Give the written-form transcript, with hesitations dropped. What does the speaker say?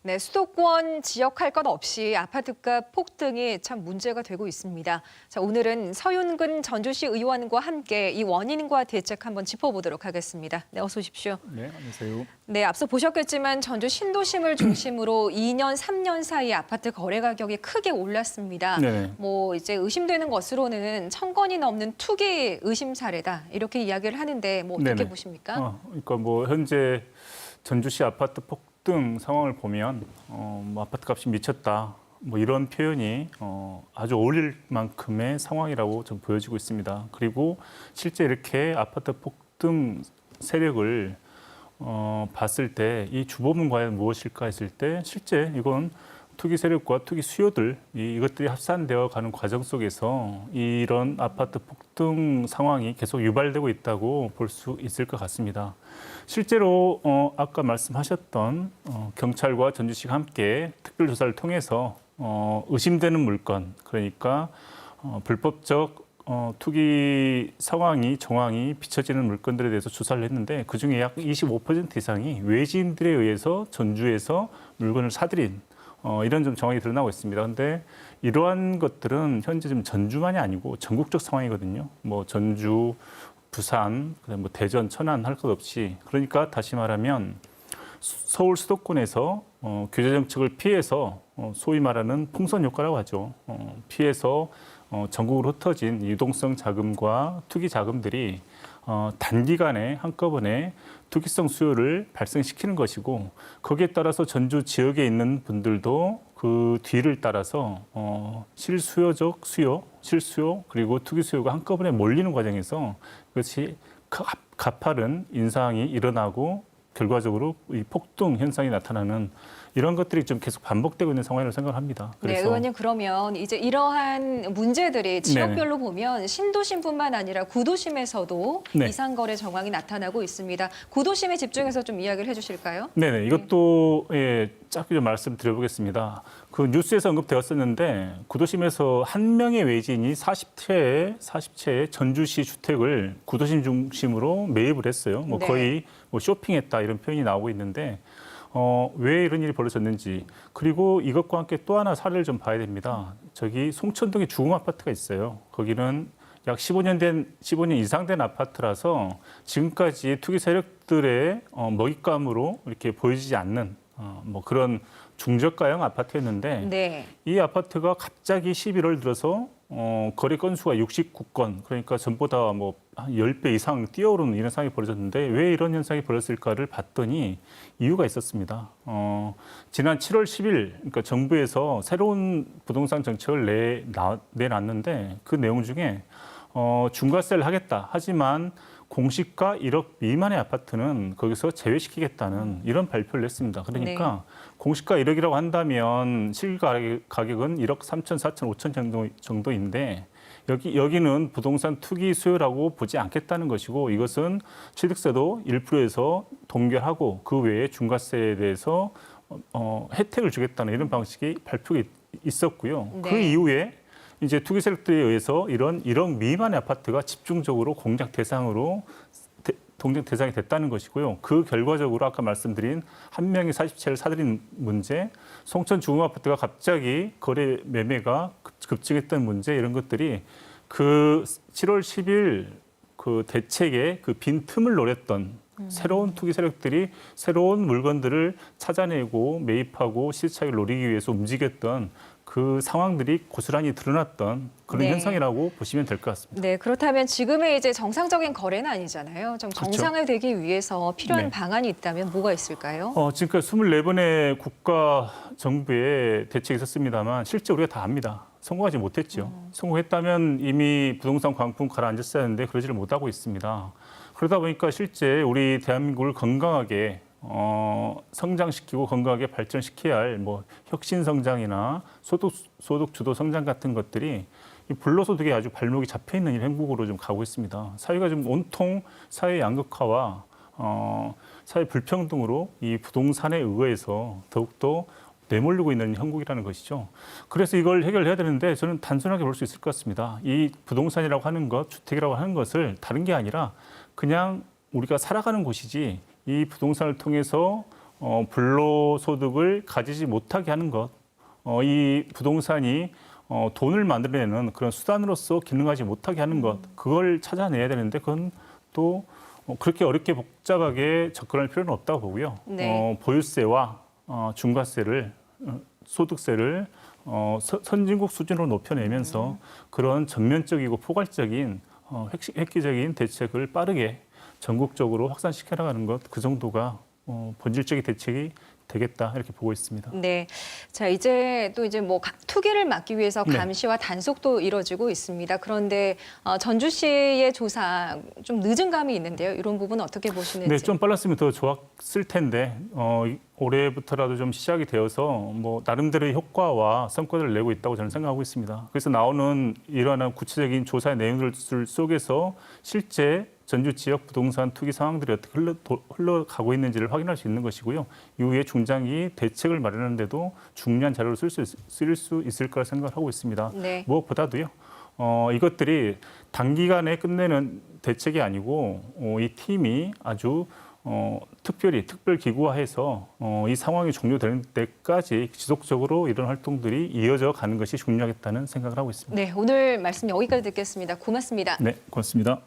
네, 수도권 지역 할 것 없이 아파트값 폭등이 참 문제가 되고 있습니다. 자, 오늘은 서윤근 전주시 의원과 함께 이 원인과 대책 한번 짚어보도록 하겠습니다. 네, 어서 오십시오. 네, 안녕하세요. 네, 앞서 보셨겠지만 전주 신도심을 중심으로 2년, 3년 사이 아파트 거래 가격이 크게 올랐습니다. 네. 이제 의심되는 것으로는 1,000건이 넘는 투기 의심 사례다. 이렇게 이야기를 하는데 어떻게 네네. 보십니까? 그러니까 현재 전주시 아파트 폭등 상황을 보면 아파트 값이 미쳤다. 이런 표현이 아주 어울릴 만큼의 상황이라고 좀 보여지고 있습니다. 그리고 실제 이렇게 아파트 폭등 세력을 봤을 때 이 주범은 과연 무엇일까 했을 때 실제 이건 투기 세력과 투기 수요들 이것들이 합산되어 가는 과정 속에서 이런 아파트 폭등 상황이 계속 유발되고 있다고 볼 수 있을 것 같습니다. 실제로 아까 말씀하셨던 경찰과 전주시가 함께 특별조사를 통해서 의심되는 물건 그러니까 불법적 투기 정황이 비춰지는 물건들에 대해서 조사를 했는데 그중에 약 25% 이상이 외지인들에 의해서 전주에서 물건을 사들인 이런 좀 정황이 드러나고 있습니다. 그런데 이러한 것들은 현재 좀 전주만이 아니고 전국적 상황이거든요. 전주, 부산, 그다음 대전, 천안 할 것 없이 그러니까 다시 말하면 서울 수도권에서 규제 정책을 피해서 소위 말하는 풍선 효과라고 하죠. 피해서 전국으로 흩어진 유동성 자금과 투기 자금들이 단기간에 한꺼번에 투기성 수요를 발생시키는 것이고 거기에 따라서 전주 지역에 있는 분들도 그 뒤를 따라서 실수요적 수요, 실수요 그리고 투기 수요가 한꺼번에 몰리는 과정에서 그것이 가파른 인상이 일어나고 결과적으로 이 폭등 현상이 나타나는 이런 것들이 좀 계속 반복되고 있는 상황이라고 생각합니다. 네, 의원님 그러면 이제 이러한 문제들이 지역별로 보면 신도심뿐만 아니라 구도심에서도 네. 이상거래 정황이 나타나고 있습니다. 구도심에 집중해서 좀 이야기를 해주실까요? 네네, 이것도 짧게 좀 말씀드려보겠습니다. 그 뉴스에서 언급되었었는데 구도심에서 한 명의 외지인이 40채의 전주시 주택을 구도심 중심으로 매입을 했어요. 네. 거의 쇼핑했다 이런 표현이 나오고 있는데 왜 이런 일이 벌어졌는지 그리고 이것과 함께 또 하나 사례를 좀 봐야 됩니다. 저기 송천동에 주공 아파트가 있어요. 거기는 약 15년 이상 된 아파트라서 지금까지 투기 세력들의 먹잇감으로 이렇게 보여지지 않는 그런 중저가형 아파트였는데 네. 이 아파트가 갑자기 11월 들어서 거래 건수가 69건 그러니까 전보다 한 10배 이상 뛰어오르는 이런 상황이 벌어졌는데 왜 이런 현상이 벌어졌을까를 봤더니 이유가 있었습니다. 지난 7월 10일 그러니까 정부에서 새로운 부동산 정책을 내놨는데 그 내용 중에 중과세를 하겠다. 하지만 공시가 1억 미만의 아파트는 거기서 제외시키겠다는 이런 발표를 했습니다. 그러니까 공시가 1억이라고 한다면 실가 가격은 1억 3천, 4천, 5천 정도인데 여기는 부동산 투기 수요라고 보지 않겠다는 것이고 이것은 취득세도 1%에서 동결하고 그 외에 중과세에 대해서 혜택을 주겠다는 이런 방식의 발표가 있었고요. 네. 그 이후에 이제 투기 세력들에 의해서 이런 1억 미만의 아파트가 집중적으로 공작 대상이 됐다는 것이고요. 그 결과적으로 아까 말씀드린 한 명이 40채를 사들인 문제, 송천 주공 아파트가 갑자기 거래 매매가 급증했던 문제 이런 것들이 그 7월 10일 그 대책의 그 빈 틈을 노렸던 새로운 투기 세력들이 새로운 물건들을 찾아내고 매입하고 시세 차익을 노리기 위해서 움직였던 그 상황들이 고스란히 드러났던 그런 현상이라고 보시면 될 것 같습니다. 네, 그렇다면 지금의 이제 정상적인 거래는 아니잖아요. 좀 정상화되기 위해서 필요한 방안이 있다면 뭐가 있을까요? 지금까지 24번의 국가 정부의 대책이 있었습니다만 실제 우리가 다 압니다. 성공하지 못했죠. 성공했다면 이미 부동산 광풍 가라앉았어야 하는데 그러지를 못하고 있습니다. 그러다 보니까 실제 우리 대한민국을 건강하게 성장시키고 건강하게 발전시켜야 할 혁신 성장이나 소득 주도 성장 같은 것들이 이 불로소득에 아주 발목이 잡혀 있는 행복으로 좀 가고 있습니다. 사회가 좀 온통 사회 양극화와 사회 불평등으로 이 부동산에 의해서 더욱더 내몰리고 있는 형국이라는 것이죠. 그래서 이걸 해결해야 되는데 저는 단순하게 볼 수 있을 것 같습니다. 이 부동산이라고 하는 것, 주택이라고 하는 것을 다른 게 아니라 그냥 우리가 살아가는 곳이지 이 부동산을 통해서 불로소득을 가지지 못하게 하는 것, 이 부동산이 돈을 만들어내는 그런 수단으로서 기능하지 못하게 하는 것, 그걸 찾아내야 되는데 그건 또 그렇게 어렵게 복잡하게 접근할 필요는 없다고 보고요. 네. 보유세와 중과세를 소득세를 선진국 수준으로 높여내면서 그런 전면적이고 포괄적인 획기적인 대책을 빠르게 전국적으로 확산시켜 나가는 것, 그 정도가 본질적인 대책이 되겠다 이렇게 보고 있습니다. 네. 자, 이제 또 뭐 투기를 막기 위해서 네. 감시와 단속도 이뤄지고 있습니다. 그런데 전주시의 조사 좀 늦은 감이 있는데요. 이런 부분 어떻게 보시는지. 네, 좀 빨랐으면 더 좋았을 텐데 올해부터라도 좀 시작이 되어서 뭐 나름대로의 효과와 성과를 내고 있다고 저는 생각하고 있습니다. 그래서 나오는 이러한 구체적인 조사의 내용들 속에서 실제 전주 지역 부동산 투기 상황들이 어떻게 흘러가고 있는지를 확인할 수 있는 것이고요. 이후에 중장기 대책을 마련하는 데도 중요한 자료를 쓸 수 있을 거라 생각을 하고 있습니다. 네. 무엇보다도요. 이것들이 단기간에 끝내는 대책이 아니고 이 팀이 아주 특별히 특별 기구화해서 이 상황이 종료되는 때까지 지속적으로 이런 활동들이 이어져 가는 것이 중요하겠다는 생각을 하고 있습니다. 네, 오늘 말씀 여기까지 듣겠습니다. 고맙습니다. 네, 고맙습니다.